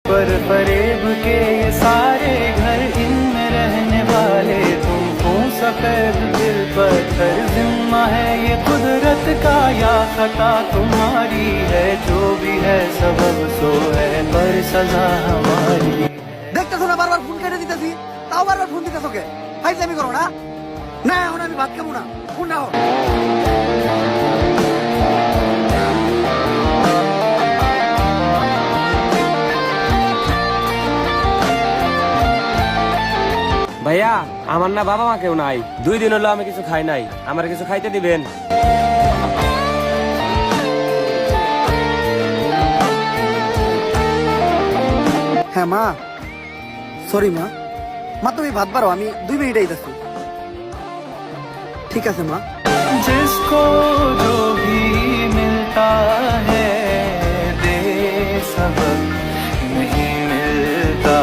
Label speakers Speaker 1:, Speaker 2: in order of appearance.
Speaker 1: पर फरेब के ये सारे घर इनमें रहने वाले तुमको सफेद दिल पत्थर जिम्मा है ये कुदरत का या खता तुम्हारी है जो भी है सबब सो है पर सजा हमारी।
Speaker 2: দেখতেছো না বারবার ফোন কেটে দিতেছি, তাও বারবার ফোন দিতেছো কে? ফাইজলামি করো না? না এখন আমি ভাত খাবো না, ফোন নাও।
Speaker 3: ভাইয়া আমার না বাবা মা কেউ নাই, 2 দিন হলো আমি কিছু খাই নাই, আমার কিছু খাইতে দিবেন?
Speaker 2: হ্যাঁ মা, সরি মা। মা তুমি ভাত বাড়ো, আমি 2 মিনিট আইতাছি। ঠিক আছে মা।
Speaker 1: जिसको जो भी मिलता है दे सबक नहीं मिलता।